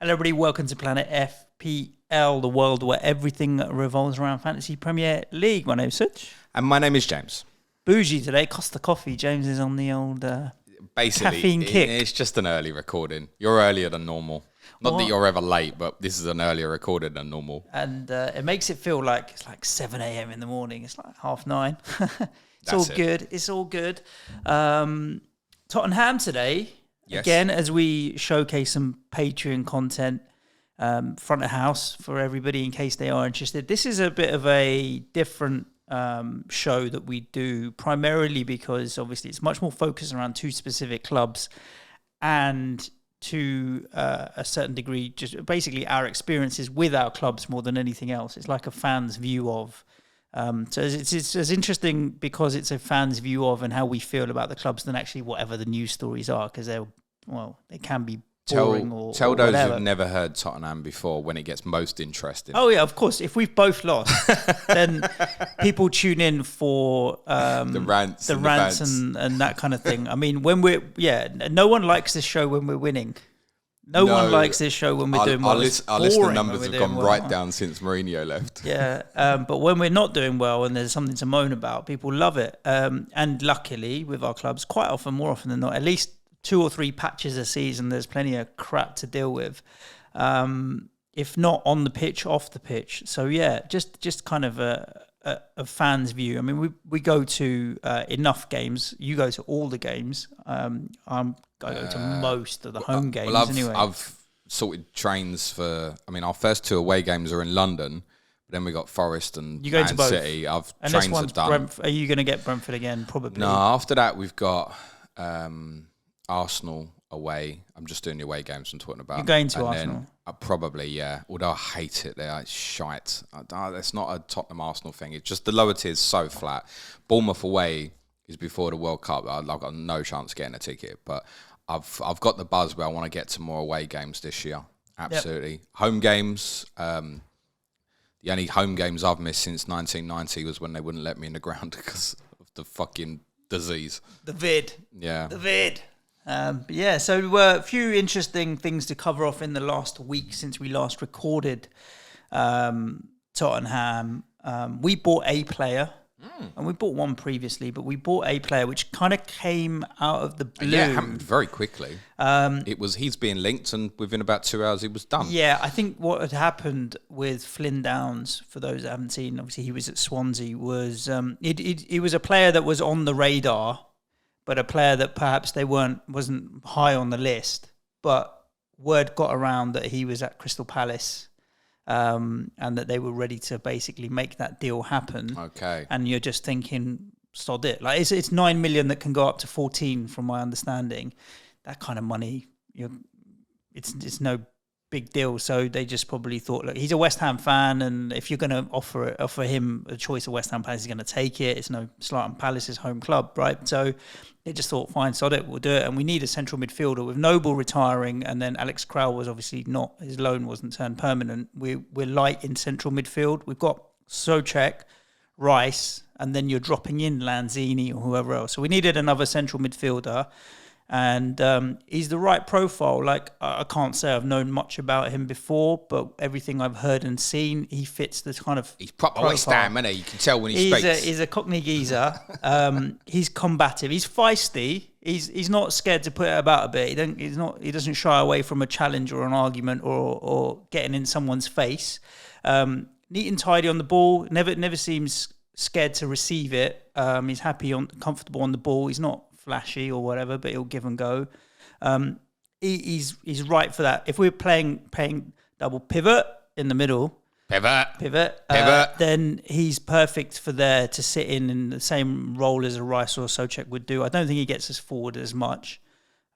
Hello everybody, welcome to Planet FPL, the world where everything revolves around Fantasy Premier League. My name is Suj. And my name is James. Bougie today, Costa Coffee. James is on the old caffeine kick. It's just an early recording. You're earlier than normal. Not that you're ever late, but this is an earlier recording than normal. And it makes it feel like it's like 7 a.m. in the morning. It's like 9:30. It's all good. Tot&Ham today. Yes. Again, as we showcase some Patreon content, front of house for everybody in case they are interested. This is a bit of a different show that we do, primarily because obviously it's much more focused around two specific clubs and to a certain degree, just basically our experiences with our clubs more than anything else. It's like a fan's view of. So it's as interesting because it's a fan's view of and how we feel about the clubs than actually whatever the news stories are, because they can be boring Tell those whatever. who've never heard Tottenham before when it gets most interesting. Oh yeah, of course. If we've both lost, then people tune in for the rants and that kind of thing. I mean, no one likes this show when we're winning. No one likes this show when we're doing well. Our listener numbers have gone right down since Mourinho left. Yeah, but when we're not doing well and there's something to moan about, people love it. And luckily, with our clubs, quite often, more often than not, at least 2 or 3 patches a season, there's plenty of crap to deal with. If not on the pitch, off the pitch. So yeah, just kind of a fan's view. I mean, we go to enough games. You go to all the games. I go to most of the home games anyway. I've sorted trains for. I mean, our first 2 away games are in London. But then we got Forest and Man City. Trains are done. Are you going to get Brentford again? Probably. No. After that, we've got Arsenal away. I'm just doing the away games I'm talking about. You're going to Arsenal? Probably, yeah. Although I hate it there. It's shite. It's not a Tottenham Arsenal thing. It's just the lower tier is so flat. Bournemouth away is before the World Cup. I've got no chance of getting a ticket. But I've got the buzz where I want to get to more away games this year. Absolutely. Yep. Home games. The only home games I've missed since 1990 was when they wouldn't let me in the ground because of the fucking disease. The vid. Yeah. The vid. So a few interesting things to cover off in the last week since we last recorded Tottenham. We bought a player, and we bought one previously, but we bought a player which kind of came out of the blue. Yeah, it happened very quickly. He's being linked, and within about 2 hours, it was done. Yeah, I think what had happened with Flynn Downs, for those that haven't seen, obviously he was at Swansea, was he was a player that was on the radar, but a player that perhaps wasn't high on the list. But word got around that he was at Crystal Palace, and that they were ready to basically make that deal happen. Okay. And you're just thinking, sod it. Like it's 9 million that can go up to 14, from my understanding. That kind of money, it's no big deal. So they just probably thought, look, he's a West Ham fan, and if you're going to offer him a choice of West Ham players, he's going to take it. It's no slight on Palace's home club, right? So they just thought, fine, sod it, we'll do it. And we need a central midfielder with Noble retiring, and then Alex Král was obviously not, his loan wasn't turned permanent. We're light in central midfield. We've got Souček, Rice, and then you're dropping in Lanzini or whoever else. So we needed another central midfielder. And he's the right profile. Like, I can't say I've known much about him before, but everything I've heard and seen, he fits the kind of He's proper West Ham, isn't he? You can tell when he speaks. He's a Cockney geezer. He's combative. He's feisty. He's not scared to put it about a bit. He doesn't shy away from a challenge or an argument or getting in someone's face. Neat and tidy on the ball. Never seems scared to receive it. He's comfortable on the ball. He's not flashy or whatever, but he'll give and go. He's right for that. If we're playing double pivot in the middle, then he's perfect for there to sit in the same role as a Rice or a Souček would do. I don't think he gets us forward as much.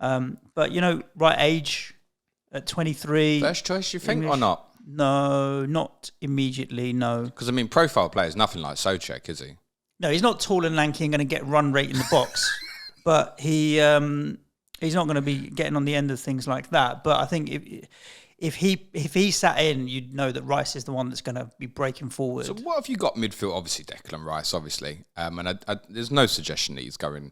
But, right age at 23. First choice, you think, English, or not? No, not immediately, no. Because, profile player is nothing like Souček, is he? No, he's not tall and lanky and going to get run rate in the box. But he's not going to be getting on the end of things like that. But I think if he sat in, you'd know that Rice is the one that's going to be breaking forward. So what have you got midfield? Obviously Declan Rice, obviously. And there's no suggestion that he's going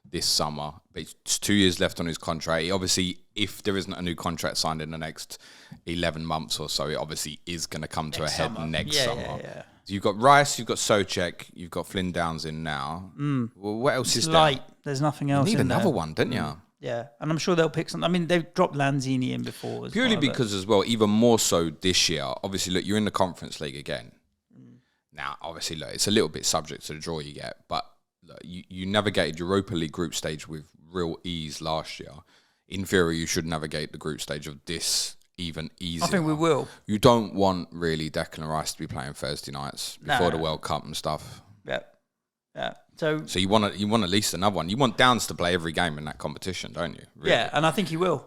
this summer. But it's 2 years left on his contract. Obviously, if there isn't a new contract signed in the next 11 months or so, it obviously is going to come to a head next summer. Yeah. So you've got Rice, you've got Souček, you've got Flynn Downs in now. Well, what else is light. There's nothing else. You need in another there. one, don't you? Yeah, and I'm sure they'll pick some. I mean, they've dropped Lanzini in before. Purely because, as well, even more so this year. Obviously, look, you're in the Conference League again. Now, obviously, look, it's a little bit subject to the draw you get, but look, you navigated Europa League group stage with real ease last year. In theory, you should navigate the group stage of this even easier. I think we will. You don't want really Declan Rice to be playing Thursday nights before the World Cup and stuff. Yeah. So you want at least another one. You want Downs to play every game in that competition, don't you? Really? Yeah, and I think he will.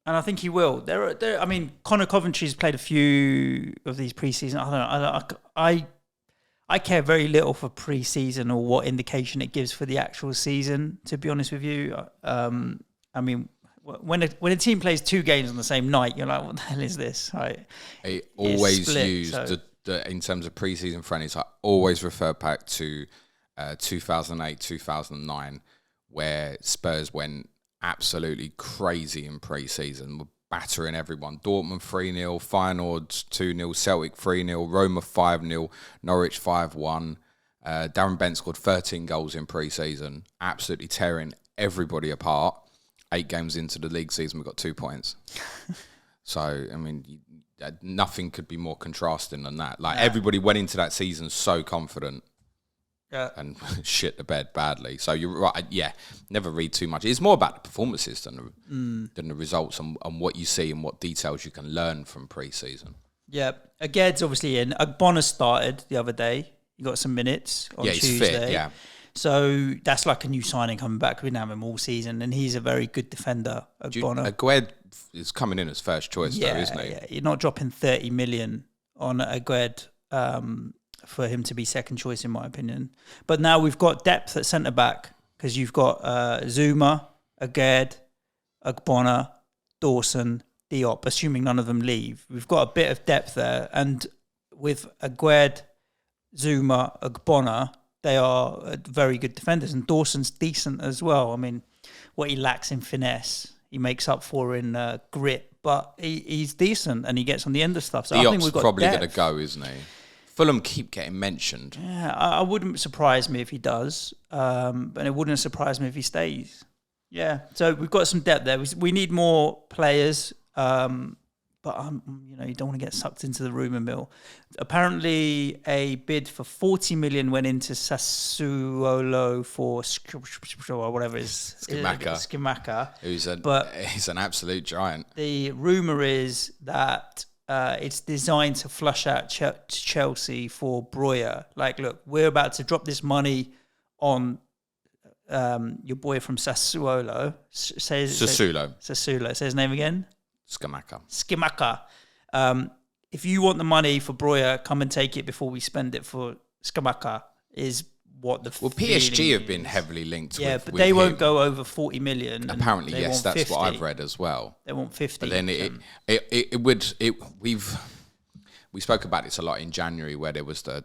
I mean, Connor Coventry's played a few of these preseason. I don't know. I care very little for preseason or what indication it gives for the actual season. To be honest with you, I mean, when a team plays 2 games on the same night, you're like, what the hell is this? Right? I always use in terms of preseason friendlies. I always refer back to 2008, 2009, where Spurs went absolutely crazy in pre-season, were battering everyone. Dortmund 3-0, Feyenoord 2-0, Celtic 3-0, Roma 5-0, Norwich 5-1. Darren Bent scored 13 goals in pre-season, absolutely tearing everybody apart. 8 games into the league season, we got 2 points. So, I mean, nothing could be more contrasting than that. Like, everybody went into that season so confident. Yeah. And shit the bed badly. So you're right. Yeah, never read too much. It's more about the performances than the results and what you see and what details you can learn from pre-season. Yeah, Aged's obviously in. Agbonna started the other day. He got some minutes on Tuesday. He's fit, yeah. So that's like a new signing coming back. We didn't have him all season, and he's a very good defender, Agbonna. Agued is coming in as first choice, though, isn't he? Yeah, you're not dropping 30 million on Agued for him to be second choice, in my opinion. But now we've got depth at centre-back because you've got Zuma, Aged, Agbonna, Dawson, Diop, assuming none of them leave. We've got a bit of depth there. And with Agüed, Zuma, Agbonna, they are very good defenders. And Dawson's decent as well. I mean, what he lacks in finesse, he makes up for in grit. But he's decent and he gets on the end of stuff. So I think we've got probably going to go, isn't he? Fulham keep getting mentioned. Yeah, I wouldn't surprise me if he does. And it wouldn't surprise me if he stays. Yeah, so we've got some depth there. We need more players. But you don't want to get sucked into the rumour mill. Apparently, a bid for 40 million went into Sassuolo for whatever it is. Scamacca. He's an absolute giant. The rumour is that it's designed to flush out Chelsea for Breuer. Like, look, we're about to drop this money on your boy from Sassuolo. Sassuolo. Say his name again. Scamacca. If you want the money for Breuer, come and take it before we spend it for Scamacca, is what the PSG have been heavily linked with. Yeah, but they won't go over 40 million. Apparently, yes, that's 50. What I've read as well. They want 50. But then we spoke about this a lot in January, where there was the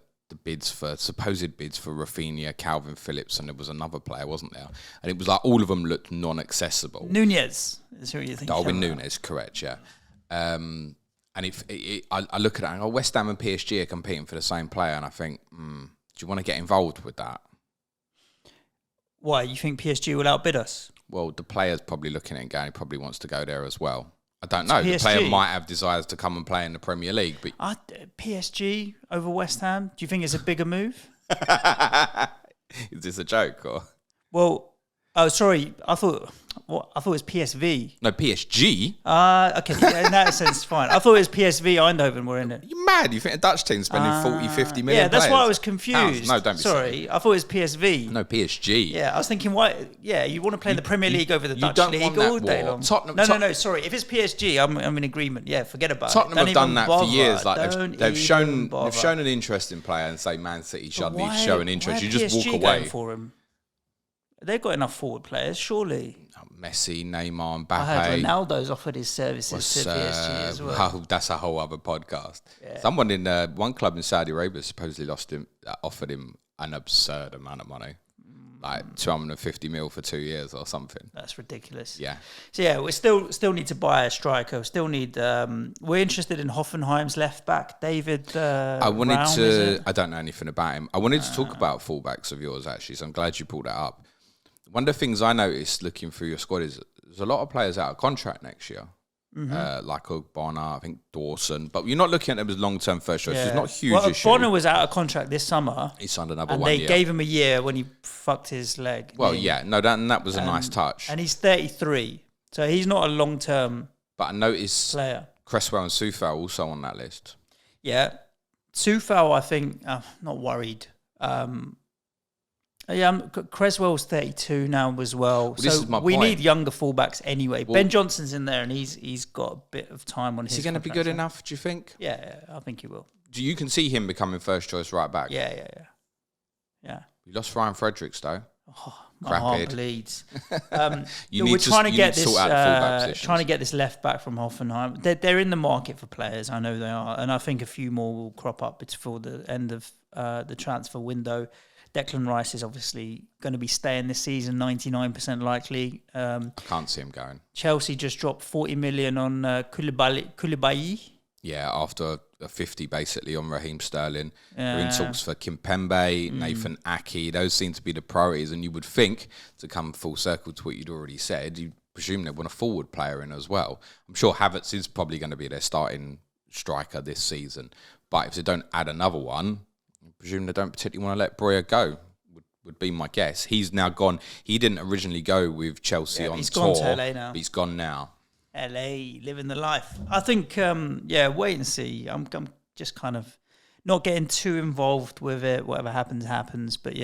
supposed bids for Rafinha, Calvin Phillips, and there was another player, wasn't there? And it was like all of them looked non-accessible. Nunez is who you think? Darwin Nunez, correct, yeah. And I look at it and go, West Ham and PSG are competing for the same player, and I think, do you want to get involved with that? Why? You think PSG will outbid us? Well, the player's probably looking at it and going, he probably wants to go there as well. I don't know. The player might have desires to come and play in the Premier League. But PSG over West Ham, do you think it's a bigger move? Is this a joke? Or? Well, sorry. I thought it was PSV. No, PSG. Okay. Yeah, in that sense, fine. I thought it was PSV Eindhoven were in it. You're mad. You think a Dutch team spending 40, 50 million? Yeah, that's players? why I was confused. No, don't be sorry. I thought it was PSV. No, PSG. Yeah, I was thinking, why? Yeah, you want to play in the Premier League over the Dutch league all day long. No. Sorry, if it's PSG, I'm in agreement. Yeah, forget about Tottenham it. Tottenham have done that for years. Like they've shown an interest in player and say Man City suddenly show an interest. You just walk away. Going for him? They've got enough forward players, surely. Messi, Neymar, Mbappe. I heard Ronaldo's offered his services to PSG as well. Well, that's a whole other podcast. Yeah. Someone in one club in Saudi Arabia supposedly offered him an absurd amount of money. like 250 mil for 2 years or something. That's ridiculous. Yeah. So yeah, we still need to buy a striker. Still need. We're interested in Hoffenheim's left back, David. I wanted Raum, to. I don't know anything about him. I wanted to talk about fullbacks of yours actually. So I'm glad you pulled that up. One of the things I noticed looking through your squad is there's a lot of players out of contract next year. Like Bonner, I think Dawson, but you're not looking at them as long-term first choice. It's not a huge issue. Bonner was out of contract this summer. He signed another and 1 year. they gave him a year when he fucked his leg. Well, yeah, no, that was a nice touch. And he's 33, so he's not a long-term. But I noticed player. Cresswell and Soufal also on that list. Yeah, Soufal, I think I'm not worried. Cresswell's 32 now as well. This is my we point. need younger fullbacks anyway. Ben Johnson's in there, and he's got a bit of time on his. Is he going to be good enough? Do you think? Yeah, I think he will. Do you can see him becoming first choice right back? Yeah. We lost Ryan Fredericks though. My heart bleeds. We're trying to get this left back from Hoffenheim. They're in the market for players. I know they are, and I think a few more will crop up. It's for the end of the transfer window. Declan Rice is obviously going to be staying this season, 99% likely. I can't see him going. Chelsea just dropped 40 million on Koulibaly. Yeah, after a 50 basically on Raheem Sterling. We're in talks for Kimpembe, Nathan Ake. Those seem to be the priorities. And you would think, to come full circle to what you'd already said, you presume they want a forward player in as well. I'm sure Havertz is probably going to be their starting striker this season. But if they don't add another one, I presume they don't particularly want to let Breuer go, would be my guess. He's now gone. He didn't originally go with Chelsea on tour. He's gone to LA now. But he's gone now. LA, living the life. I think, wait and see. I'm just kind of not getting too involved with it. Whatever happens. But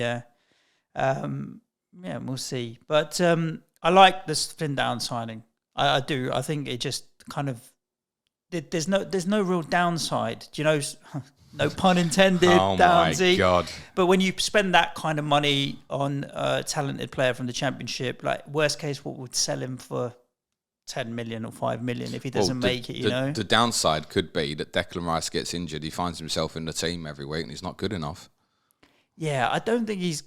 we'll see. But I like this Finn Down signing. I do. I think it just kind of there's no real downside. Do you know? No pun intended. Oh Downsy. My God! But when you spend that kind of money on a talented player from the Championship, like worst case, what would sell him for 10 million or 5 million if he doesn't make it? The downside could be that Declan Rice gets injured. He finds himself in the team every week, and he's not good enough. Yeah, I don't think he's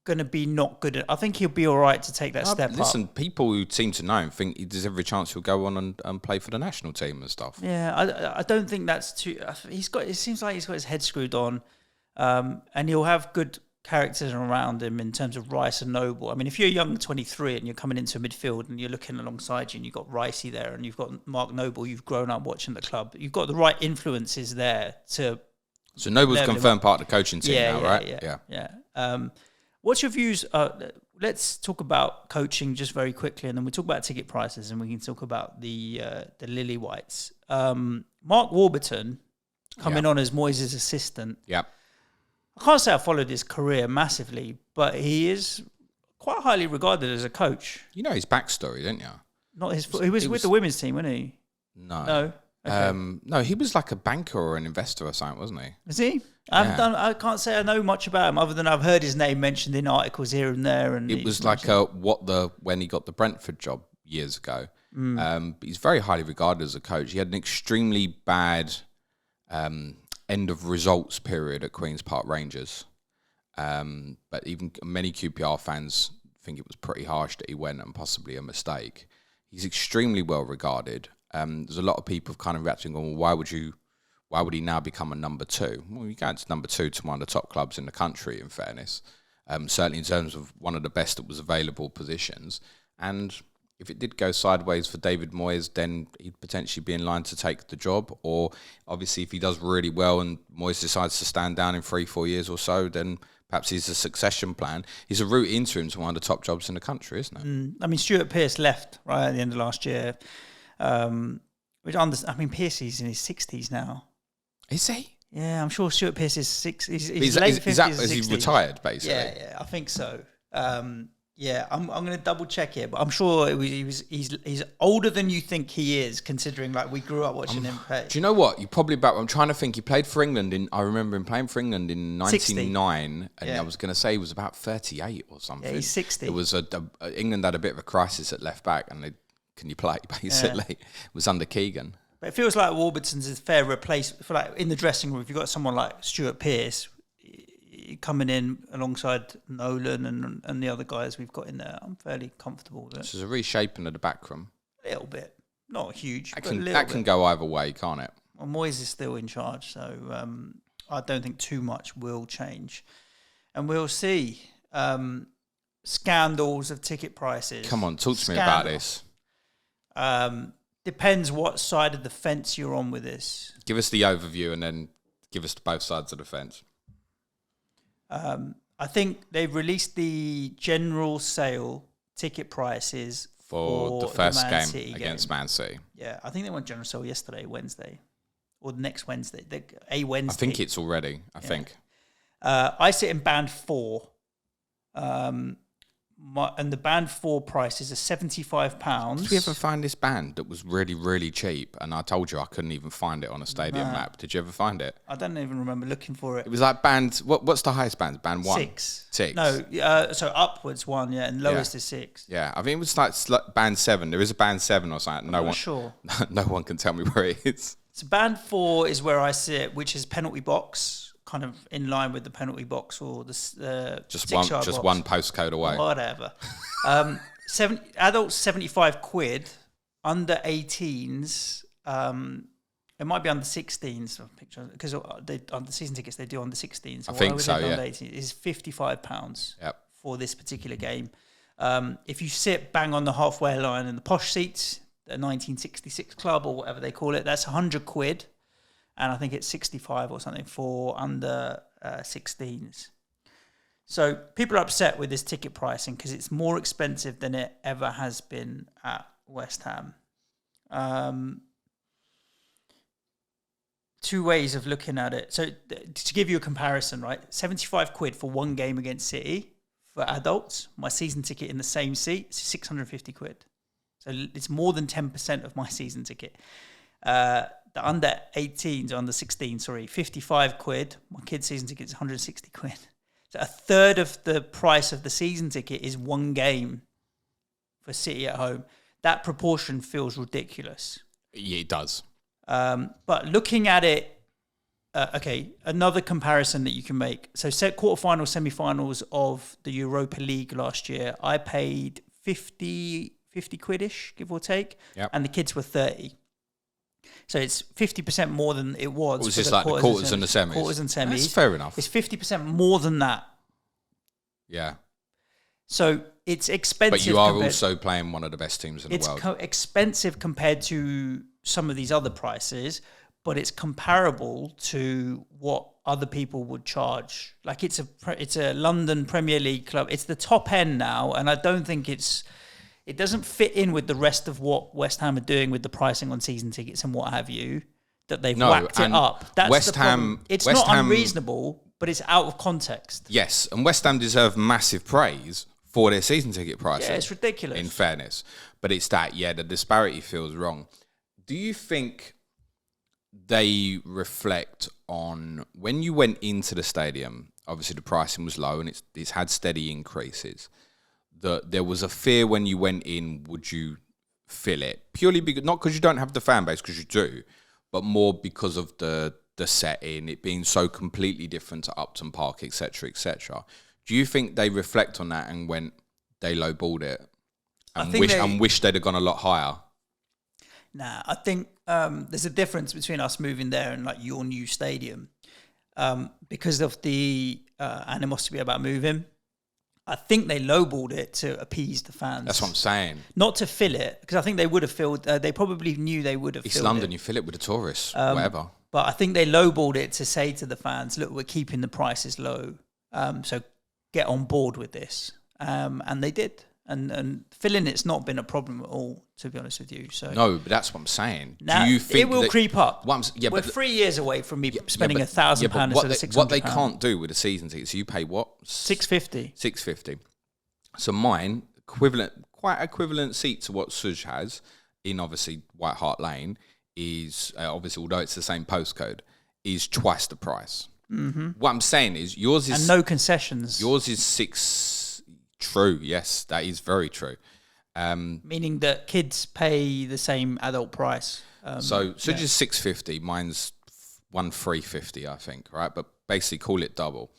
going to be not good. I think he'll be all right to take that step up. Listen, people who seem to know him think there's every chance he'll go on and play for the national team and stuff. Yeah, I don't think that's too. It seems like he's got his head screwed on, and he'll have good characters around him in terms of Rice and Noble. I mean, if you're young 23 and you're coming into midfield and you're looking alongside you and you've got Ricey there and you've got Mark Noble, you've grown up watching the club, you've got the right influences there to. So Noble's confirmed part of the coaching team now, right? Yeah. What's your views? Let's talk about coaching just very quickly, and then we'll talk about ticket prices, and we can talk about the Lily Whites. Mark Warburton coming on as Moyes' assistant. Yeah. I can't say I followed his career massively, but he is quite highly regarded as a coach. You know his backstory, don't you? Not his. He was with the women's team, wasn't he? No. Okay. No, he was like a banker or an investor or something, wasn't he? Is he? I can't say I know much about him other than I've heard his name mentioned in articles here and there. And it was like when he got the Brentford job years ago. But he's very highly regarded as a coach. He had an extremely bad end of results period at Queen's Park Rangers. But even many QPR fans think it was pretty harsh that he went and possibly a mistake. He's extremely well regarded. There's a lot of people kind of reacting on, well, why would he now become a number two? Well, you go into number two to one of the top clubs in the country, in fairness. Certainly in terms of one of the best that was available positions. And if it did go sideways for David Moyes, then he'd potentially be in line to take the job. Or obviously if he does really well and Moyes decides to stand down in 3-4 years or so, then perhaps he's a succession plan. He's a route into him to one of the top jobs in the country, isn't it? I mean, Stuart Pearce left right at the end of last year. Pearcey's in his 60s now. Is he? Yeah, I'm sure Stuart Pearce is he's late 50s. Is he retired, basically? Yeah, I think so. I'm going to double check it, but I'm sure he's older than you think he is, considering like we grew up watching him play. Do you know what? I'm trying to think. He played for England I remember him playing for England in 1999, and I was going to say he was about 38 or something. Yeah, he's 60. It was England had a bit of a crisis at left back, and can you play basically? It was under Keegan. But it feels like Warburton's a fair replacement for like in the dressing room. If you've got someone like Stuart Pearce, coming in alongside Nolan and the other guys we've got in there, I'm fairly comfortable with it. This is a reshaping of the backroom. A little bit. Not huge, That but can, a little that bit. can go either way, can't it? Well, Moyes is still in charge, so I don't think too much will change. And we'll see. Scandals of ticket prices. Come on, talk to me about this. Depends what side of the fence you're on with this. Give us the overview and then give us both sides of the fence. I think they've released the general sale ticket prices For the first Man game City against Man City. Yeah, I think they went general sale yesterday, Wednesday, or next Wednesday. A Wednesday. I think it's already. I think. I sit in band 4. And the band 4 prices are £75. Did we ever find this band that was really, really cheap? And I told you I couldn't even find it on a stadium map. Did you ever find it? I don't even remember looking for it. It was like band. What's the highest band? Band 1? 6. 6. No, so upwards 1, yeah, and lowest is 6. Yeah, I think it was like band 7. There is a band 7 or something. I'm not sure. No one can tell me where it is. So band 4 is where I sit, which is penalty box, kind of in line with the penalty box or the just box. one postcode away. Whatever. Adults £75, under 18s. It might be under 16s because on the season tickets they do under 16s. I think so. Yeah, 18s, is £55 Yep. for this particular game. If you sit bang on the halfway line in the posh seats, the 1966 club or whatever they call it, that's £100. And I think it's 65 or something for under 16s. So people are upset with this ticket pricing because it's more expensive than it ever has been at West Ham. Two ways of looking at it. So to give you a comparison, right? £75 for one game against City for adults. My season ticket in the same seat is £650. So it's more than 10% of my season ticket. The under 18s, or under 16, £55. My kid's season ticket is £160. So a third of the price of the season ticket is one game for City at home. That proportion feels ridiculous. Yeah, it does. But looking at it, another comparison that you can make. So quarterfinals, semi-finals of the Europa League last year, I paid 50 quid-ish, give or take, and the kids were 30. So it's 50% more than it was. It was just like the quarters and the semis. Quarters and semis. That's fair enough. It's 50% more than that. Yeah. So it's expensive. But you are also playing one of the best teams in the world. It's expensive compared to some of these other prices, but it's comparable to what other people would charge. Like it's a London Premier League club. It's the top end now, and I don't think it doesn't fit in with the rest of what West Ham are doing with the pricing on season tickets and what have you, that they've whacked it up. That's West the problem. Ham, it's West not Ham, unreasonable, but it's out of context. Yes, and West Ham deserve massive praise for their season ticket pricing. Yeah, it's ridiculous. In fairness. But it's that, the disparity feels wrong. Do you think they reflect on when you went into the stadium, obviously the pricing was low and it's had steady increases, that there was a fear when you went in, would you fill it? Purely because, not because you don't have the fan base, because you do, but more because of the setting, it being so completely different to Upton Park, etc., etc. Do you think they reflect on that and went, they lowballed it and wish they'd have gone a lot higher? Nah, I think there's a difference between us moving there and like your new stadium because of the animosity about moving. I think they lowballed it to appease the fans. That's what I'm saying. Not to fill it, because I think they would have filled. They probably knew they would have. East London, you fill it with the tourists, whatever. But I think they lowballed it to say to the fans, "Look, we're keeping the prices low, so get on board with this." And they did. And filling it's not been a problem at all, to be honest with you. So no, but that's what I'm saying. Now, do you think it will creep up? We're 3 years away from me spending £1,000 instead of £600. What they can't do with the season tickets, you pay what? £650. £650. So mine, quite equivalent seat to what Suj has in obviously White Hart Lane is obviously, although it's the same postcode, is twice the price. Mm-hmm. What I'm saying is yours is and no concessions. Yours is £6. True, yes, that is very true. Meaning that kids pay the same adult price. So Suj is £650, mine's £1,350, I think, right? But basically call it double.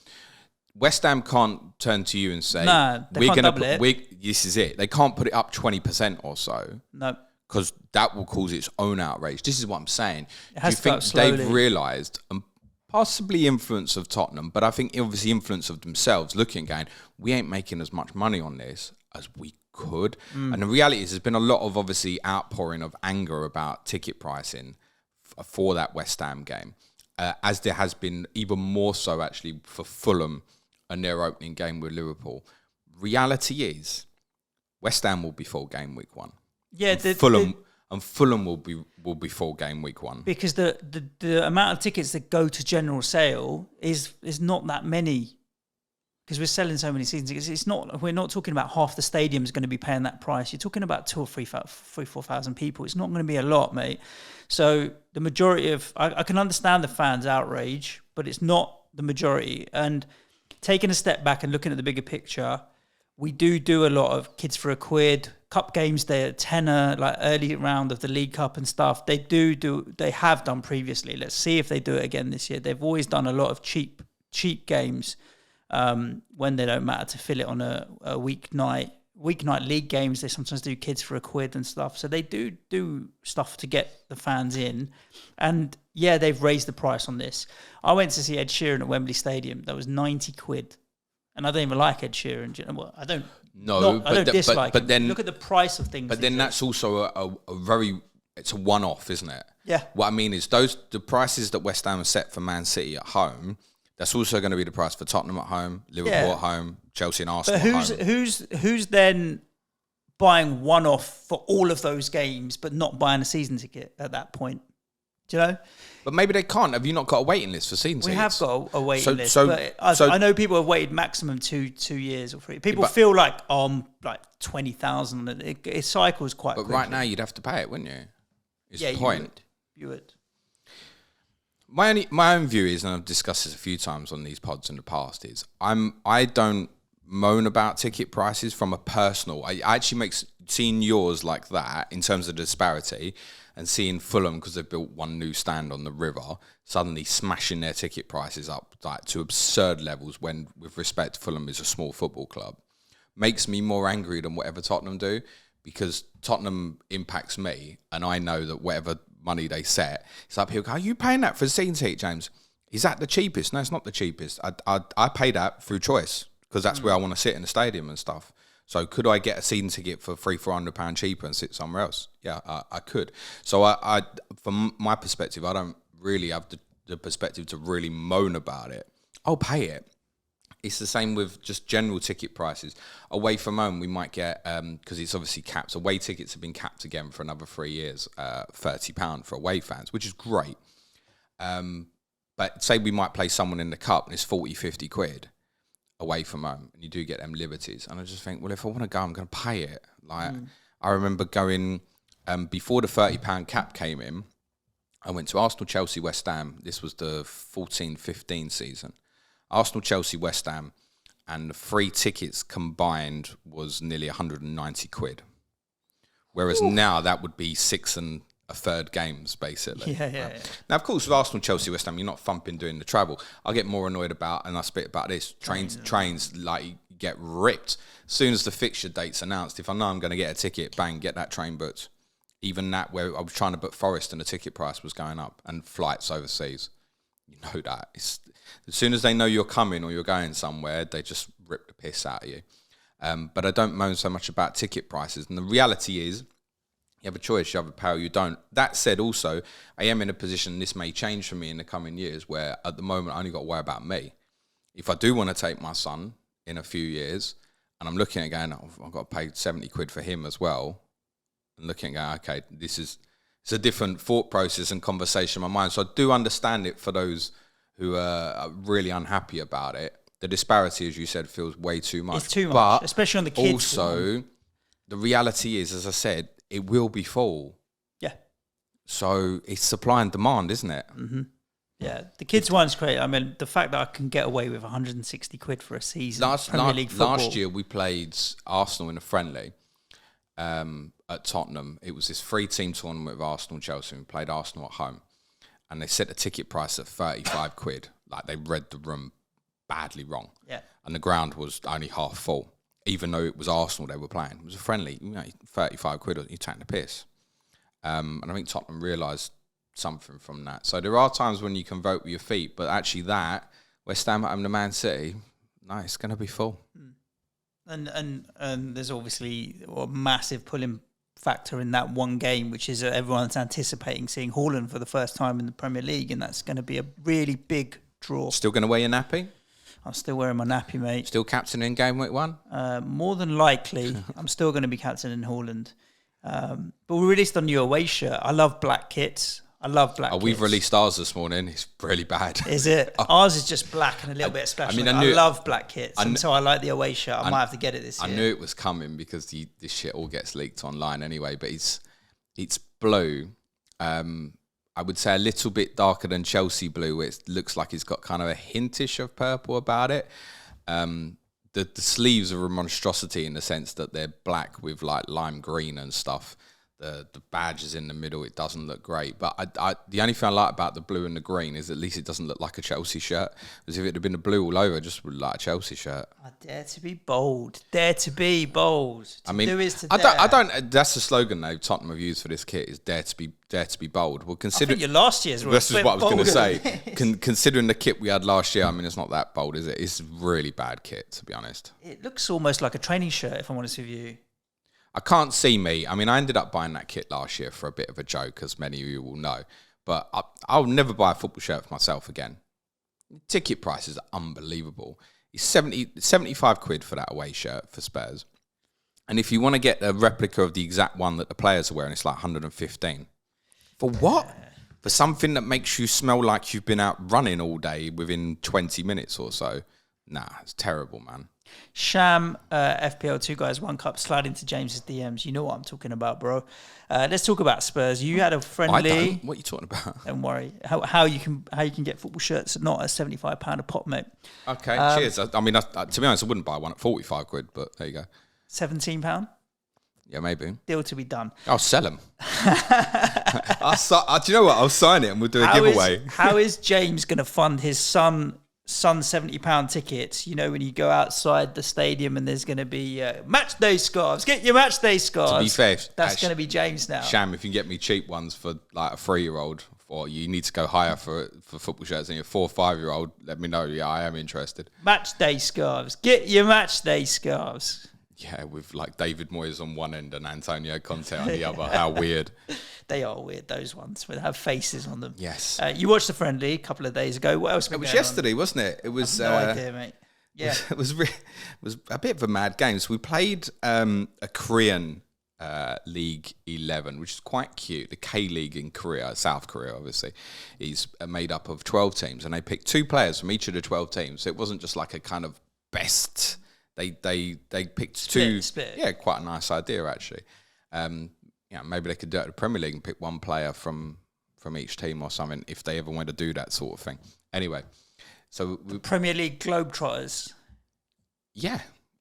West Ham can't turn to you and say, nah, they can't double it. This is it. They can't put it up 20% or so. No. Because that will cause its own outrage. This is what I'm saying. Do you think they've realised, and possibly influence of Tottenham, but I think obviously influence of themselves, looking going, we ain't making as much money on this as we could. And the reality is there's been a lot of obviously outpouring of anger about ticket pricing for that West Ham game, as there has been even more so actually for Fulham and their opening game with Liverpool. Reality is West Ham will be full game week 1. Yeah, Fulham will be full game week 1 because the amount of tickets that go to general sale is not that many, because we're selling so many season tickets. It's not. We're not talking about half the stadium is going to be paying that price. You're talking about 2,000 or 4,000 people. It's not going to be a lot, mate. So the majority of I can understand the fans' outrage, but it's not the majority. And taking a step back and looking at the bigger picture, we do a lot of kids for £1. Cup games, they're tenner, like early round of the League Cup and stuff. They have done previously. Let's see if they do it again this year. They've always done a lot of cheap games when they don't matter, to fill it on a weeknight league games. They sometimes do kids for £1 and stuff. So they do stuff to get the fans in. And yeah, they've raised the price on this. I went to see Ed Sheeran at Wembley Stadium. That was £90. And I don't even like Ed Sheeran. Well, I don't. No, I don't dislike. But then look at the price of things. But then that's also it's a one-off, isn't it? Yeah. What I mean is the prices that West Ham have set for Man City at home. That's also going to be the price for Tottenham at home, Liverpool at home, Chelsea and Arsenal at home. Who's then buying one-off for all of those games, but not buying a season ticket at that point? Do you know? But maybe they can't. Have you not got a waiting list for season tickets? We have got a waiting list. But I know people have waited maximum 2 years or 3. People feel like, I'm like 20,000. It cycles quite quickly. But right now you'd have to pay it, wouldn't you? Is the point. You would. My own view is, and I've discussed this a few times on these pods in the past, is I don't moan about ticket prices from a personal. I actually seeing yours like that in terms of the disparity, and seeing Fulham, because they've built one new stand on the river, suddenly smashing their ticket prices up like to absurd levels when, with respect, Fulham is a small football club, makes me more angry than whatever Tottenham do, because Tottenham impacts me, and I know that whatever money they set, it's like people go, are you paying that for a season ticket, James? Is that the cheapest? No, it's not the cheapest. I pay that through choice, because that's where I want to sit in the stadium and stuff. So could I get a season ticket for £300-400 cheaper and sit somewhere else? Yeah, I could. So I from my perspective, I don't really have the perspective to really moan about it. I'll pay it. It's the same with just general ticket prices. Away from home, we might get, because it's obviously capped, away tickets have been capped again for another 3 years, £30 for away fans, which is great. But say we might play someone in the cup and it's 40-50 quid away from home, and you do get them liberties. And I just think, well, if I want to go, I'm going to pay it. Like, I remember going, before the £30 cap came in, I went to Arsenal, Chelsea, West Ham. This was the 14-15 season. Arsenal, Chelsea, West Ham, and the 3 tickets combined was nearly 190 quid. Whereas now that would be 6 1/3 games, basically. Yeah. Now, of course, with Arsenal, Chelsea, West Ham, you're not thumping doing the travel. I get more annoyed about, and I spit about this, trains like get ripped. As soon as the fixture date's announced, if I know I'm going to get a ticket, bang, get that train booked. Even that, where I was trying to book Forest and the ticket price was going up, and flights overseas. You know that. As soon as they know you're coming or you're going somewhere, they just rip the piss out of you. But I don't moan so much about ticket prices. And the reality is, you have a choice, you have a power, you don't. That said, also, I am in a position, this may change for me in the coming years, where at the moment I only got to worry about me. If I do want to take my son in a few years, and I'm looking at going, I've got to pay 70 quid for him as well, and looking at, okay, it's a different thought process and conversation in my mind. So I do understand it for those who are really unhappy about it. The disparity, as you said, feels way too much. It's too much, especially on the kids. Also, the reality is, as I said, it will be full. Yeah. So it's supply and demand, isn't it? Mm-hmm. Yeah. The kids one's great. I mean, the fact that I can get away with 160 quid for a season. Premier League football. Last year we played Arsenal in a friendly at Tottenham. It was this 3-team tournament with Arsenal and Chelsea. We played Arsenal at home. And they set the ticket price at 35 quid. Like, they read the room badly wrong. Yeah. And the ground was only half full, even though it was Arsenal they were playing. It was a friendly, 35 quid, you're taking the piss. And I think Tottenham realised something from that. So there are times when you can vote with your feet, but actually that, West Ham at home to Man City, no, it's going to be full. And there's obviously a massive pulling factor in that one game, which is everyone's anticipating seeing Haaland for the first time in the Premier League, and that's going to be a really big draw. Still going to wear your nappy? I'm still wearing my nappy, mate. Still captain in game week 1? More than likely, I'm still going to be captain in Haaland. But we released a new away shirt. I love black kits. I love black kits. We've released ours this morning. It's really bad. Is it? Ours is just black and a little bit of splash. I love black kits, and so I like the away shirt. I might have to get it this year. I knew it was coming because this shit all gets leaked online anyway, but it's blue. I would say a little bit darker than Chelsea blue, where it looks like it's got kind of a hintish of purple about it. The sleeves are a monstrosity in the sense that they're black with like lime green and stuff. The badge is in the middle. It doesn't look great. But the only thing I like about the blue and the green is at least it doesn't look like a Chelsea shirt. Because if it had been the blue all over, it just would look like a Chelsea shirt. I dare to be bold. Dare to be bold. I mean, do is to I dare. don't. That's the slogan though Tottenham have used for this kit is dare to be bold. Well, I think your last year's this is what I was going to say. Considering the kit we had last year, I mean, it's not that bold, is it? It's a really bad kit, to be honest. It looks almost like a training shirt, if I'm honest with you. I can't see me. I mean, I ended up buying that kit last year for a bit of a joke, as many of you will know. But I'll never buy a football shirt for myself again. Ticket prices are unbelievable. It's 75 quid for that away shirt for Spurs. And if you want to get a replica of the exact one that the players are wearing, it's like 115. For what? For something that makes you smell like you've been out running all day within 20 minutes or so? Nah, it's terrible, man. Sham, FPL 2 guys, 1 cup, slide into James's DMs. You know what I'm talking about, bro. Let's talk about Spurs. You had a friendly. I don't. What are you talking about? Don't worry. How you can get football shirts not at £75 a pop, mate. Okay, cheers. I mean, to be honest, I wouldn't buy one at 45 quid, but there you go. £17? Yeah, maybe. Deal to be done. I'll sell them. Do you know what? I'll sign it and we'll do a giveaway. How is James going to fund his son's £70 tickets? You know, when you go outside the stadium and there's going to be match day scarves. Get your match day scarves. To be fair, that's going to be James now. Sham, if you can get me cheap ones for like a 3-year-old, or you need to go higher for football shirts, and you're 4 or 5-year-old, let me know. Yeah, I am interested. Match day scarves. Get your match day scarves. Yeah, with like David Moyes on one end and Antonio Conte on the other. How weird. They are weird, those ones, with have faces on them. Yes. You watched the friendly a couple of days ago. What else? It was yesterday, wasn't it? It was. I have no idea, mate. Yeah. It was a bit of a mad game. So we played a Korean League 11, which is quite cute. The K-League in Korea, South Korea, obviously, is made up of 12 teams. And they picked 2 players from each of the 12 teams. So it wasn't just like a kind of best... They picked 2. Split. Yeah, quite a nice idea actually. Maybe they could do it at the Premier League and pick 1 player from each team or something if they ever want to do that sort of thing. Anyway, so Premier League Globetrotters. Yeah,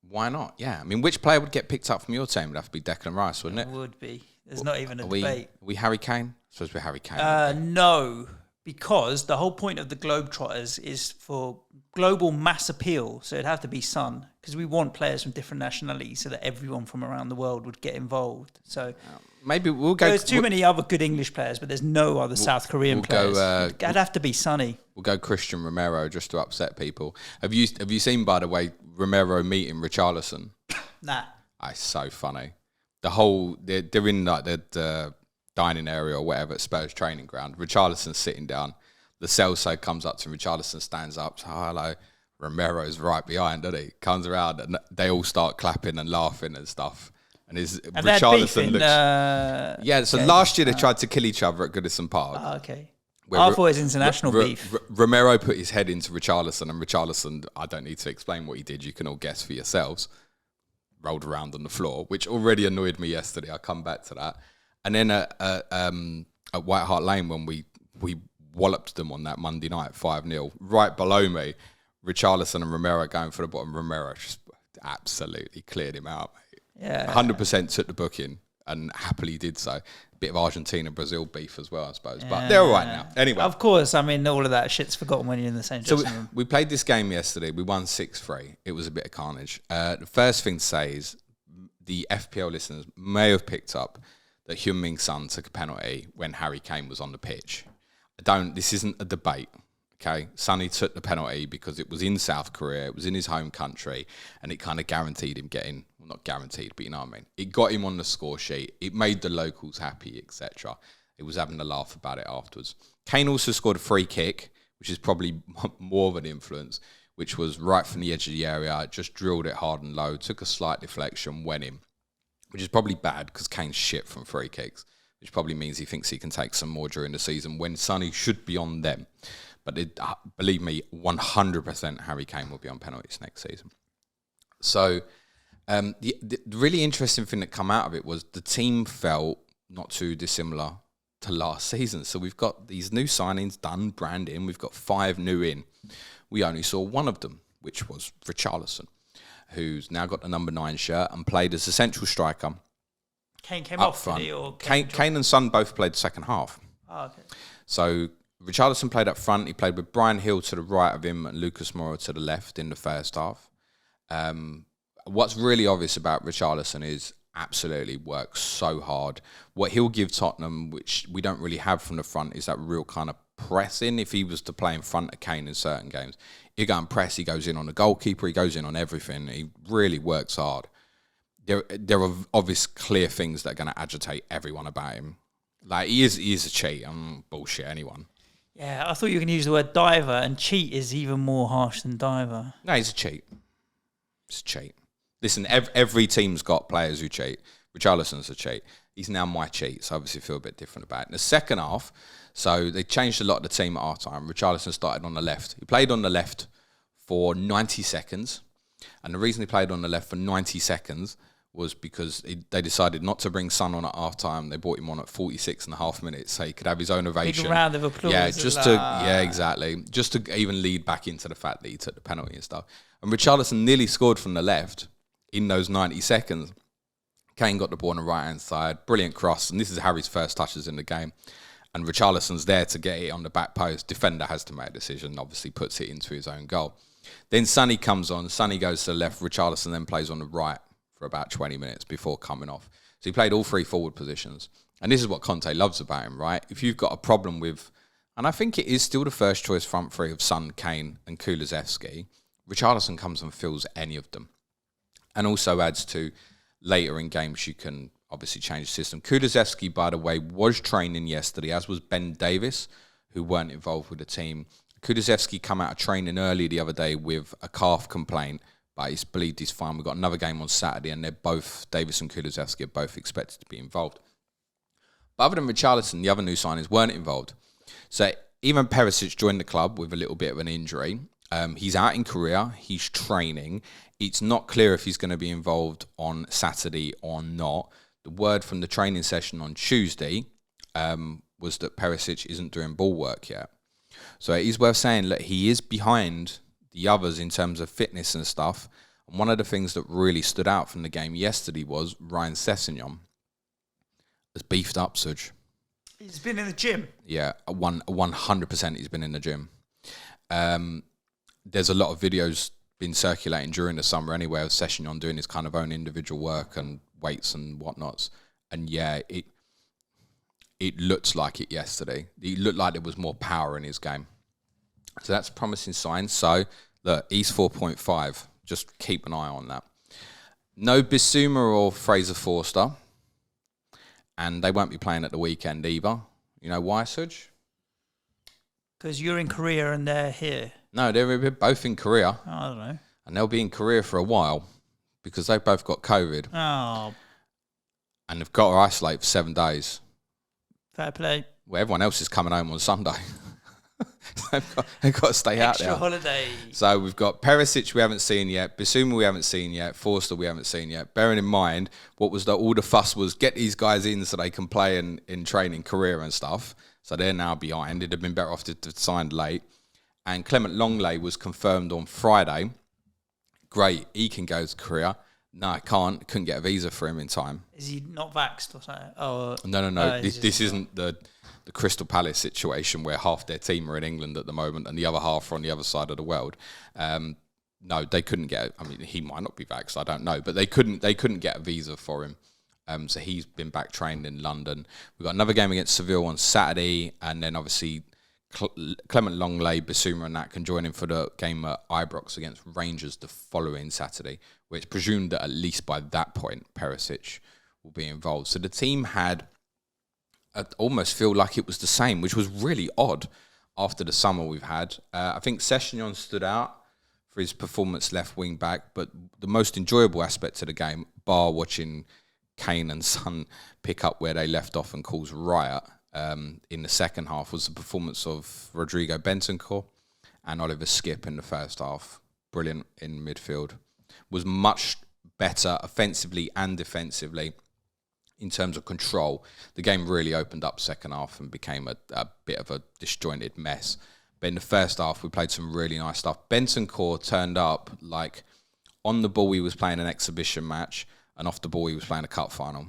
why not? Yeah, I mean, which player would get picked up from your team? It'd have to be Declan Rice, wouldn't it? It would be. There's not even a debate. Are we Harry Kane? Supposed to be Harry Kane. No, because the whole point of the Globetrotters is for global mass appeal. So it'd have to be Son, because we want players from different nationalities so that everyone from around the world would get involved. So maybe we'll go. There's too many other good English players, but there's no other South Korean players. It'd have to be Sonny. We'll go Christian Romero just to upset people. Have you seen, by the way, Romero meeting Richarlison? Nah. It's so funny. They're in like the dining area or whatever at Spurs training ground. Richarlison's sitting down. The Celso comes up to him. Richarlison stands up. So, hello. Romero's right behind, doesn't he? Comes around and they all start clapping and laughing and stuff. And Richarlison looks... So last year they tried to kill each other at Goodison Park. Oh, okay. I thought it was international beef. Romero put his head into Richarlison, and Richarlison, I don't need to explain what he did. You can all guess for yourselves. Rolled around on the floor, which already annoyed me yesterday. I'll come back to that. And then at White Hart Lane, when we walloped them on that Monday night, 5-0, right below me, Richarlison and Romero going for the bottom. Romero just absolutely cleared him out, mate. Yeah. 100% took the booking. and happily did so. Bit of Argentina-Brazil beef as well, I suppose. But they're all right now. Anyway. Of course, I mean, all of that shit's forgotten when you're in the same dressing room. We played this game yesterday. We won 6-3. It was a bit of carnage. The first thing to say is the FPL listeners may have picked up that Heung-min Son took a penalty when Harry Kane was on the pitch. This isn't a debate. Okay, Sonny took the penalty because it was in South Korea, it was in his home country, and it kind of guaranteed him getting, well, not guaranteed, but you know what I mean. It got him on the score sheet. It made the locals happy, etc. It was having a laugh about it afterwards. Kane also scored a free kick, which is probably more of an influence, which was right from the edge of the area, just drilled it hard and low, took a slight deflection, went in, which is probably bad because Kane's shit from free kicks, which probably means he thinks he can take some more during the season when Sonny should be on them. But believe me, 100% Harry Kane will be on penalties next season. So the really interesting thing that come out of it was the team felt not too dissimilar to last season. So we've got these new signings done, brand in. We've got 5 new in. We only saw one of them, which was Richarlison, who's now got the number 9 shirt and played as a central striker. Kane came off, did he? Or Kane and Son both played second half. Oh, okay. So Richarlison played up front. He played with Brian Hill to the right of him and Lucas Moura to the left in the first half. What's really obvious about Richarlison is absolutely works so hard. What he'll give Tottenham, which we don't really have from the front, is that real kind of pressing. If he was to play in front of Kane in certain games, he'll go and press. He goes in on the goalkeeper. He goes in on everything. He really works hard. There are obvious clear things that are going to agitate everyone about him. Like, he is a cheat. I'm bullshit anyone. Yeah, I thought you were going to use the word diver, and cheat is even more harsh than diver. No, he's a cheat. He's a cheat. Listen, every team's got players who cheat. Richarlison's a cheat. He's now my cheat, so obviously feel a bit different about it. In the second half, so they changed a lot of the team at half-time. Richarlison started on the left. He played on the left for 90 seconds, and the reason he played on the left for 90 seconds was because they decided not to bring Son on at half-time. They brought him on at 46 and a half minutes so he could have his own ovation. Big round of applause. Yeah, exactly. Just to even lead back into the fact that he took the penalty and stuff. And Richarlison nearly scored from the left in those 90 seconds. Kane got the ball on the right-hand side. Brilliant cross. And this is Harry's first touches in the game. And Richarlison's there to get it on the back post. Defender has to make a decision, obviously puts it into his own goal. Then Sonny comes on. Sonny goes to the left. Richarlison then plays on the right for about 20 minutes before coming off. So he played all 3 forward positions. And this is what Conte loves about him, right? If you've got a problem with, and I think it is still the first choice front 3 of Son, Kane and Kulusevski, Richarlison comes and fills any of them. And also adds to later in games you can obviously change the system. Kulusevski, by the way, was training yesterday, as was Ben Davis, who weren't involved with the team. Kulusevski come out of training early the other day with a calf complaint, but he's believed he's fine. We've got another game on Saturday, and they're both, Davis and Kulusevski, are both expected to be involved. But other than Richarlison, the other new signings weren't involved. So even Perisic joined the club with a little bit of an injury. He's out in Korea. He's training. It's not clear if he's going to be involved on Saturday or not. The word from the training session on Tuesday was that Perisic isn't doing ball work yet. So it is worth saying that he is behind the others in terms of fitness and stuff. And one of the things that really stood out from the game yesterday was Ryan Sessegnon has beefed up, Suj. He's been in the gym. Yeah, 100% he's been in the gym. There's a lot of videos been circulating during the summer anyway of Sessegnon doing his kind of own individual work and weights and whatnots. And yeah, it looked like it yesterday. It looked like there was more power in his game. So that's a promising sign. So, look, he's 4.5. Just keep an eye on that. No Bissouma or Fraser Forster. And they won't be playing at the weekend either. You know why, Suj? Because you're in Korea and they're here. No, they're both in Korea. Oh, I don't know. And they'll be in Korea for a while because they've both got COVID. Oh. And they've got to isolate for 7 days. Fair play. Well, everyone else is coming home on Sunday. they've got to stay out there. Extra holiday. So we've got Perisic we haven't seen yet, Bissouma we haven't seen yet, Forster we haven't seen yet. Bearing in mind, all the fuss was get these guys in so they can play in training Korea and stuff. So they're now behind. It'd have been better off to signed late. And Clement Longley was confirmed on Friday. Great, he can go to Korea. No, I can't. Couldn't get a visa for him in time. Is he not vaxxed or something? Oh, No. This isn't the Crystal Palace situation where half their team are in England at the moment and the other half are on the other side of the world. No, they couldn't get. I mean, he might not be vaxxed. I don't know, but they couldn't get a visa for him. So he's been back trained in London. We've got another game against Seville on Saturday, and then obviously Clement Longley, Basuma and that can join in for the game at Ibrox against Rangers the following Saturday, where it's presumed that at least by that point Perisic will be involved. So the team had almost feel like it was the same, which was really odd after the summer we've had. I think Sessegnon stood out for his performance left wing back, but the most enjoyable aspect of the game, bar watching Kane and Son pick up where they left off and cause riot in the second half, was the performance of Rodrigo Bentancur and Oliver Skipp in the first half. Brilliant in midfield. Was much better offensively and defensively in terms of control. The game really opened up second half and became a bit of a disjointed mess. But in the first half, we played some really nice stuff. Bentancur turned up like on the ball he was playing an exhibition match, and off the ball he was playing a cup final.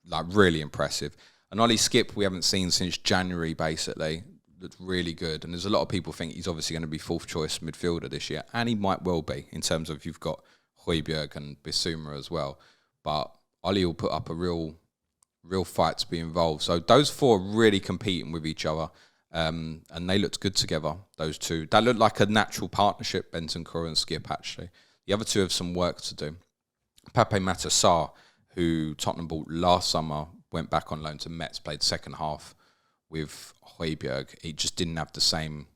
Like really impressive. And Ollie Skipp we haven't seen since January basically. Looked really good. And there's a lot of people think he's obviously going to be fourth choice midfielder this year. And he might well be in terms of you've got Højbjerg and Bissouma as well. But Ollie will put up a real fight to be involved. So those four are really competing with each other. And they looked good together, those two. That looked like a natural partnership, Bentancur and Skipp actually. The other two have some work to do. Pape Matar Sarr, who Tottenham bought last summer, went back on loan to Metz, played second half with Højbjerg. He just didn't have the same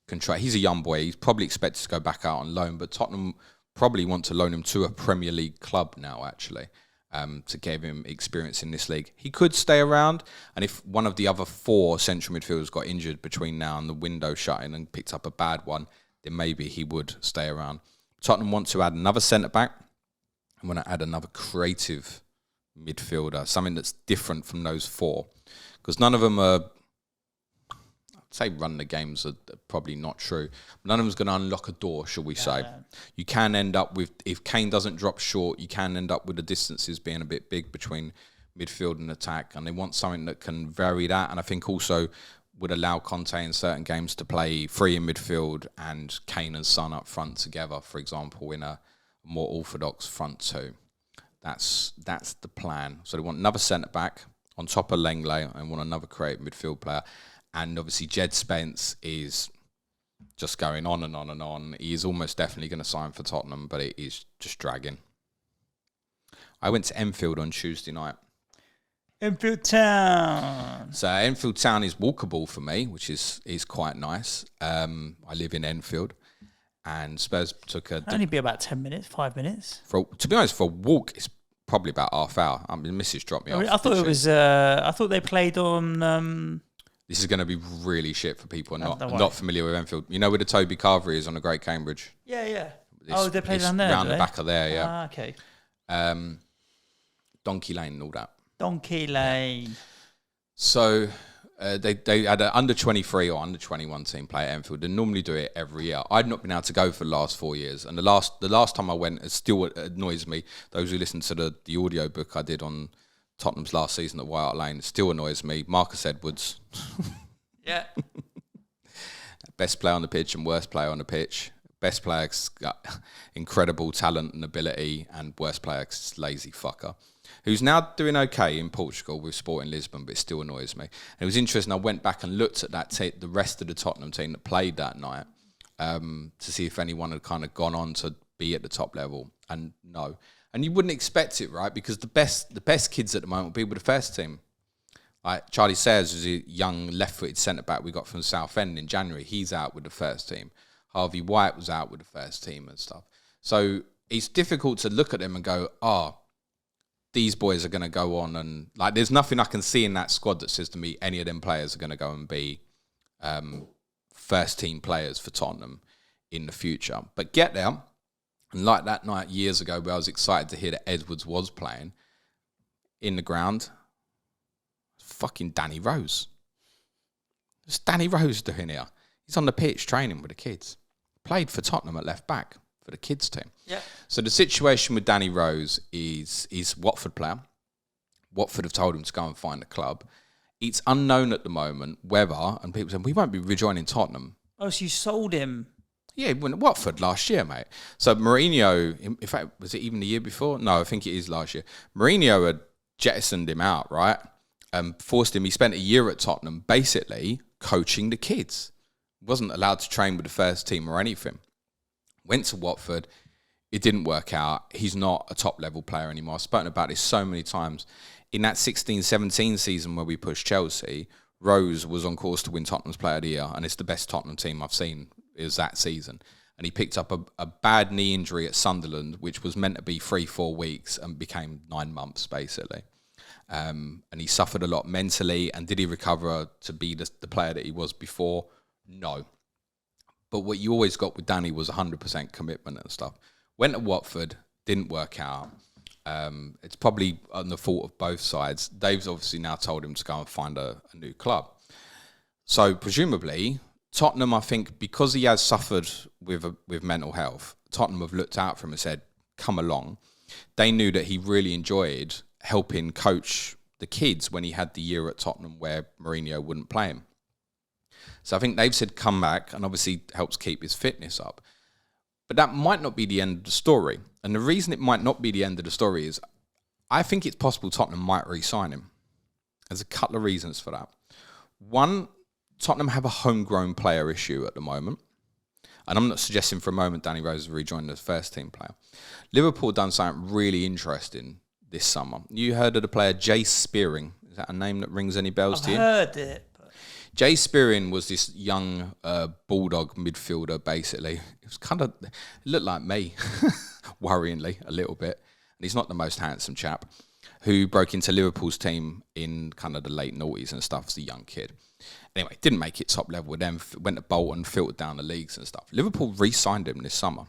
control. He's a young boy. He's probably expected to go back out on loan, but Tottenham probably want to loan him to a Premier League club now, actually, to give him experience in this league. He could stay around, and if one of the other four central midfielders got injured between now and the window shutting and picked up a bad one, then maybe he would stay around. Tottenham want to add another centre-back. I want to add another creative midfielder, something that's different from those four. Because none of them are, I'd say run the games are probably not true. None of them's going to unlock a door, shall we say. You can end up with, if Kane doesn't drop short, you can end up with the distances being a bit big between midfield and attack. And they want something that can vary that. And I think also would allow Conte in certain games to play free in midfield and Kane and Son up front together, for example, in a more orthodox front two. That's the plan. So they want another centre-back on top of Langley and want another creative midfield player. And obviously Jed Spence is just going on and on and on. He is almost definitely going to sign for Tottenham, but it is just dragging. I went to Enfield on Tuesday night. Enfield Town. So Enfield Town is walkable for me, which is quite nice. I live in Enfield. And Spurs took only be about 10 minutes, 5 minutes. To be honest, for a walk, it's probably about half hour. I mean, Mrs. dropped me off. I thought it was. I thought they played on. This is going to be really shit for people not familiar with Enfield. You know where the Toby Carvery is on the Great Cambridge? Yeah. They played down there. Round the back of there, yeah. Ah, okay. Donkey Lane and all that. Donkey Lane. So they had an under 23 or under 21 team play at Enfield. They normally do it every year. I'd not been able to go for the last 4 years, and the last time I went, it still annoys me. Those who listen to the audio book I did on Tottenham's last season at White Hart Lane, it still annoys me. Marcus Edwards, yeah, best player on the pitch and worst player on the pitch. Best player's got incredible talent and ability, and worst player's lazy fucker, who's now doing okay in Portugal with Sporting Lisbon, but it still annoys me. And it was interesting, I went back and looked at that the rest of the Tottenham team that played that night to see if anyone had kind of gone on to be at the top level, and no. And you wouldn't expect it, right? Because the best kids at the moment will be with the first team. Like Charlie Sayers was a young left-footed centre-back we got from Southend in January. He's out with the first team. Harvey White was out with the first team and stuff. So it's difficult to look at them and go, these boys are going to go on, and like there's nothing I can see in that squad that says to me any of them players are going to go and be first team players for Tottenham in the future. But get there, and like that night years ago where I was excited to hear that Edwards was playing in the ground, fucking Danny Rose. What's Danny Rose doing here? He's on the pitch training with the kids. Played for Tottenham at left back. for the kids team. Yeah. So the situation with Danny Rose is he's a Watford player. Watford have told him to go and find a club. It's unknown at the moment whether, and people say, we won't be rejoining Tottenham. Oh, so you sold him? Yeah, he went to Watford last year, mate. So Mourinho, in fact, was it even the year before? No, I think it is last year. Mourinho had jettisoned him out, right? Forced him. He spent a year at Tottenham basically coaching the kids. Wasn't allowed to train with the first team or anything. Went to Watford. It didn't work out. He's not a top-level player anymore. I've spoken about this so many times. In that 16-17 season where we pushed Chelsea, Rose was on course to win Tottenham's Player of the Year, and it's the best Tottenham team I've seen is that season. And he picked up a bad knee injury at Sunderland, which was meant to be 3-4 weeks and became 9 months, basically. And he suffered a lot mentally. And did he recover to be the player that he was before? No. But what you always got with Danny was 100% commitment and stuff. Went to Watford, didn't work out. It's probably on the fault of both sides. Dave's obviously now told him to go and find a new club. So presumably, Tottenham, I think, because he has suffered with mental health, Tottenham have looked out for him and said, come along. They knew that he really enjoyed helping coach the kids when he had the year at Tottenham where Mourinho wouldn't play him. So I think they've said come back, and obviously helps keep his fitness up. But that might not be the end of the story. And the reason it might not be the end of the story is I think it's possible Tottenham might re-sign him. There's a couple of reasons for that. One, Tottenham have a homegrown player issue at the moment. And I'm not suggesting for a moment Danny Rose will rejoin as first team player. Liverpool done something really interesting this summer. You heard of the player Jay Spearing. Is that a name that rings any bells to you? I've heard it. Jay Spearing was this young bulldog midfielder, basically. It was kind of, it looked like me, worryingly, a little bit. And he's not the most handsome chap, who broke into Liverpool's team in kind of the late noughties and stuff as a young kid. Anyway, didn't make it top level with them, went to Bolton, filtered down the leagues and stuff. Liverpool re-signed him this summer.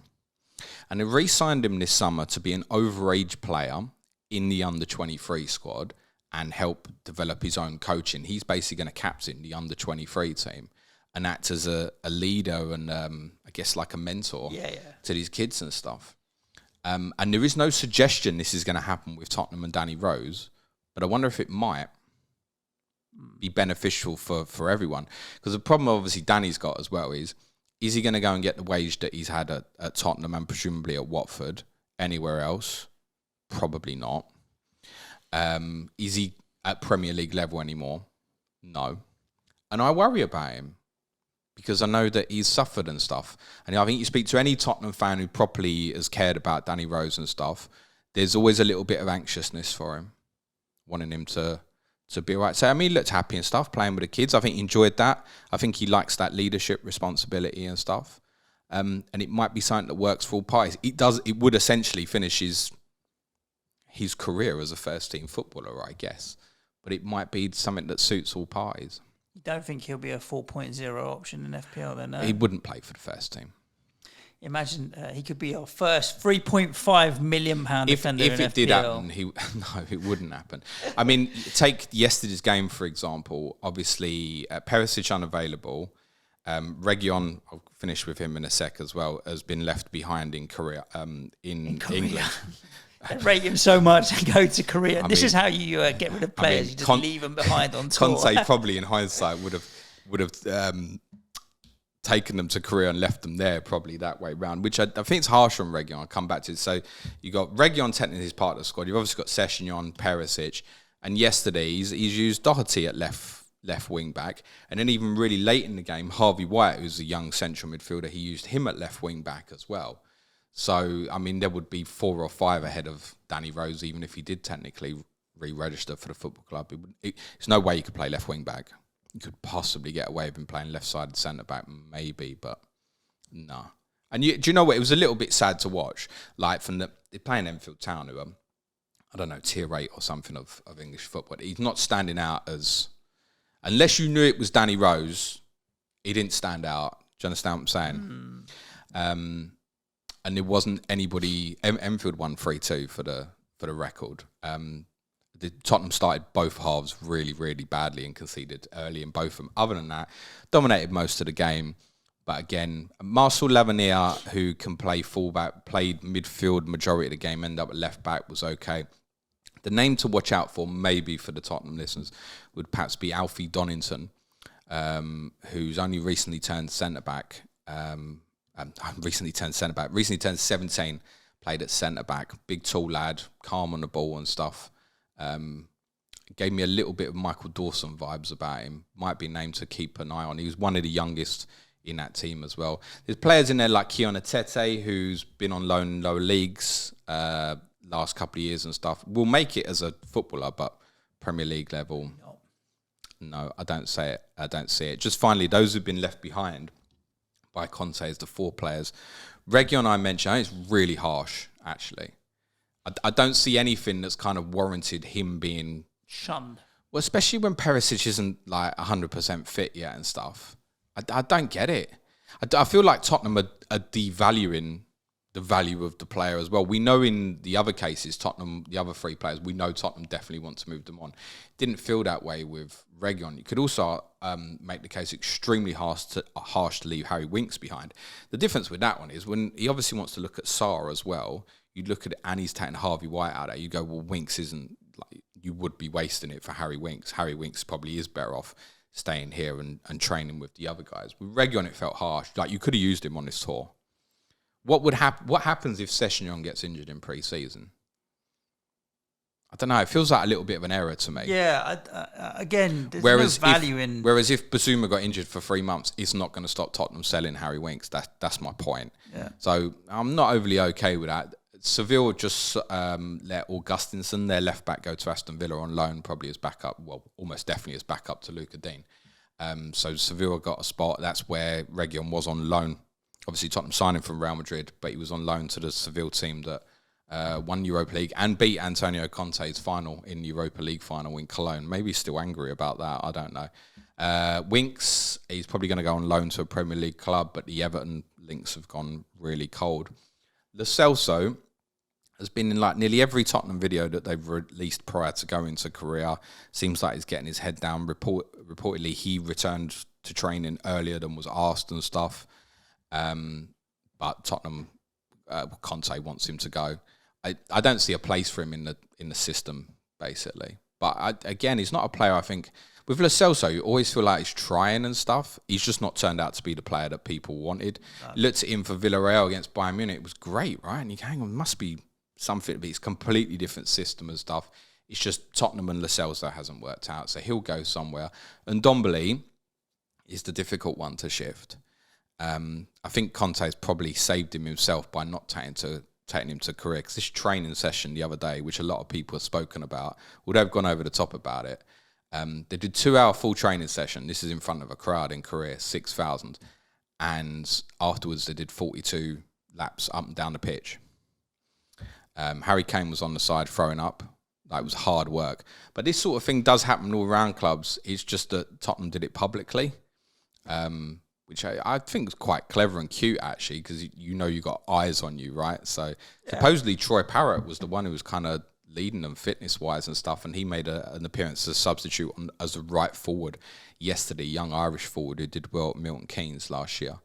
And they re-signed him this summer to be an overage player in the under-23 squad and help develop his own coaching. He's basically going to captain the under-23 team and act as a leader and I guess like a mentor to these kids and stuff. And there is no suggestion this is going to happen with Tottenham and Danny Rose, but I wonder if it might be beneficial for everyone. Because the problem obviously Danny's got as well is he going to go and get the wage that he's had at Tottenham and presumably at Watford anywhere else? Probably not. Is he at Premier League level anymore? No. And I worry about him because I know that he's suffered and stuff. And I think you speak to any Tottenham fan who properly has cared about Danny Rose and stuff, there's always a little bit of anxiousness for him, wanting him to be all right. So, I mean, he looked happy and stuff, playing with the kids. I think he enjoyed that. I think he likes that leadership responsibility and stuff. And it might be something that works for all parties. It would essentially finish his career as a first-team footballer, I guess. But it might be something that suits all parties. You don't think he'll be a 4.0 option in FPL then? No? He wouldn't play for the first team. Imagine he could be our first £3.5 million defender in FPL. If it did happen, no, it wouldn't happen. I mean, take yesterday's game, for example. Obviously, Perisic unavailable. Region, I'll finish with him in a sec as well, has been left behind in Korea, in England. They rate him so much and go to Korea. This is how you get rid of players. You just leave them behind on tour. Conte probably, in hindsight, would have taken them to Korea and left them there, probably that way round. Which I think it's harsh on Region. I'll come back to it. So you got Region technically as part of the squad. You've obviously got Sessegnon, Perisic, and yesterday he's used Doherty at left wing back, and then even really late in the game, Harvey White, who's a young central midfielder, he used him at left wing back as well. So, I mean, there would be 4 or 5 ahead of Danny Rose, even if he did technically re-register for the football club. There's no way you could play left wing back. You could possibly get away with him playing left-sided centre-back, maybe, but no. And do you know what? It was a little bit sad to watch. Like, they're playing Enfield Town, who are, I don't know, tier 8 or something of English football. He's not standing out as... Unless you knew it was Danny Rose, he didn't stand out. Do you understand what I'm saying? And there wasn't anybody. Enfield won 3-2 for the record. The Tottenham started both halves really, really badly and conceded early in both of them. Other than that, dominated most of the game. But again, Marcel Lavernier, who can play fullback, played midfield majority of the game, ended up at left back, was okay. The name to watch out for, maybe for the Tottenham listeners, would perhaps be Alfie Donington, who's only recently turned centre-back. Recently turned 17, played at centre-back. Big, tall lad, calm on the ball and stuff. Gave me a little bit of Michael Dawson vibes about him. Might be a name to keep an eye on. He was one of the youngest in that team as well. There's players in there like Kiona Tete, who's been on loan in lower leagues last couple of years and stuff. Will make it as a footballer, but Premier League level, no, I don't see it. Just finally, those who've been left behind by Conte as the 4 players. Reguilon, I mentioned, I think it's really harsh, actually. I don't see anything that's kind of warranted him being shunned. Well, especially when Perisic isn't like 100% fit yet and stuff. I don't get it. I feel like Tottenham are devaluing the value of the player as well. We know in the other cases, Tottenham, the other 3 players, we know Tottenham definitely want to move them on. Didn't feel that way with Reguilon. You could also make the case extremely harsh to leave Harry Winks behind. The difference with that one is when he obviously wants to look at Sarr as well, you'd look at it and he's taking Harvey White out there. You go, well, Winks isn't, like, you would be wasting it for Harry Winks. Harry Winks probably is better off staying here and training with the other guys. With Reguilon, it felt harsh. Like, you could have used him on this tour. What happens if Sessegnon gets injured in pre-season? I don't know. It feels like a little bit of an error to me. Yeah, again, there's no value in... Whereas if Basuma got injured for 3 months, it's not going to stop Tottenham selling Harry Winks. That's my point. Yeah. So I'm not overly okay with that. Seville just let Augustinson, their left-back, go to Aston Villa on loan, probably as backup. Well, almost definitely as backup to Luca Dean. So Seville got a spot. That's where Reguilon was on loan. Obviously, Tottenham signed him from Real Madrid, but he was on loan to the Seville team that won Europa League and beat Antonio Conte's final in Europa League final in Cologne. Maybe he's still angry about that. I don't know. Winks, he's probably going to go on loan to a Premier League club, but the Everton links have gone really cold. Lo Celso has been in like nearly every Tottenham video that they've released prior to going to Korea. Seems like he's getting his head down. Reportedly, he returned to training earlier than was asked and stuff. But Tottenham, Conte wants him to go. I don't see a place for him in the system, basically. But again, he's not a player, I think. With Lo Celso, you always feel like he's trying and stuff. He's just not turned out to be the player that people wanted. Looked at him for Villarreal against Bayern Munich. It was great, right? And you go, hang on, must be something, but it's a completely different system and stuff. It's just Tottenham and Lo Celso hasn't worked out, so he'll go somewhere. And Ndombele is the difficult one to shift. I think Conte's probably saved him himself by not taking him to Korea, because this training session the other day, which a lot of people have spoken about, although they've gone over the top about it, they did 2-hour full training session. This is in front of a crowd in Korea, 6,000. And afterwards, they did 42 laps up and down the pitch. Harry Kane was on the side throwing up. Like, it was hard work. But this sort of thing does happen all around clubs. It's just that Tottenham did it publicly, which I think is quite clever and cute, actually, because you got eyes on you, right? So supposedly Troy Parrott was the one who was kind of leading them fitness-wise and stuff, and he made an appearance as a substitute as a right forward yesterday, young Irish forward who did well at Milton Keynes last year.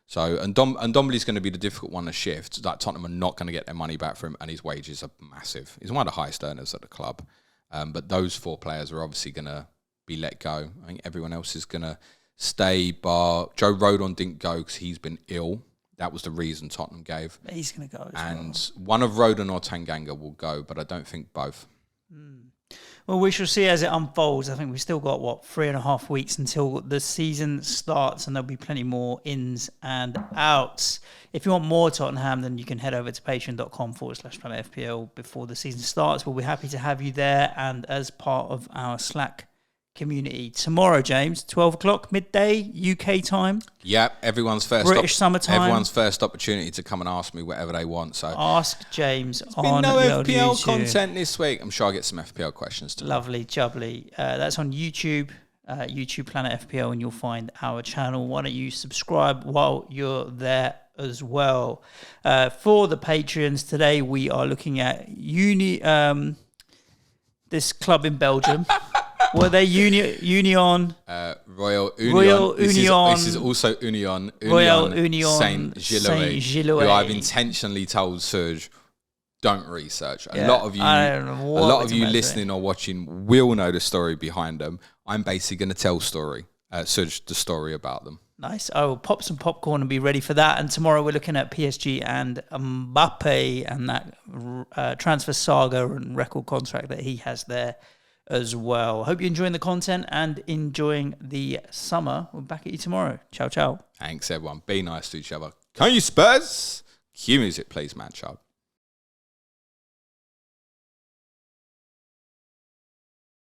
So, and Ndombele's going to be the difficult one to shift. Like, Tottenham are not going to get their money back for him, and his wages are massive. He's one of the highest earners at the club. But those 4 players are obviously going to be let go. I think everyone else is going to stay, bar Joe Rodon didn't go because he's been ill. That was the reason Tottenham gave. He's going to go as well. One of Rodon or Tanganga will go, but I don't think both. Well, we shall see as it unfolds. I think we've still got, 3.5 weeks until the season starts, and there'll be plenty more ins and outs. If you want more Tottenham, then you can head over to patreon.com/Planet FPL before the season starts. We'll be happy to have you there and as part of our Slack community. Tomorrow, James, 12 o'clock, midday, UK time. Yeah, everyone's first British summertime. Everyone's first opportunity to come and ask me whatever they want. So ask James There's on been no the FPL YouTube. content this week. I'm sure I'll get some FPL questions too. Lovely, jubbly. That's on YouTube, YouTube Planet FPL, and you'll find our channel. Why don't you subscribe while you're there as well? For the Patreons, today we are looking at this club in Belgium. Were they Union? Royal Union. Royal This Union. Is also Union. Royal Union Saint Gilloise, Gilloise. who I've intentionally told Suj, don't research. A Yeah, lot of you, I don't know what a lot we're of you talking about listening or watching will know the story behind them. I'm basically going to tell Suj the story about them. Nice. I will pop some popcorn and be ready for that. And tomorrow we're looking at PSG and Mbappe and that transfer saga and record contract that he has there as well. Hope you're enjoying the content and enjoying the summer. We're back at you tomorrow. Ciao, ciao. Thanks, everyone. Be nice to each other. Can you Spurs? Cue music, please, man, child.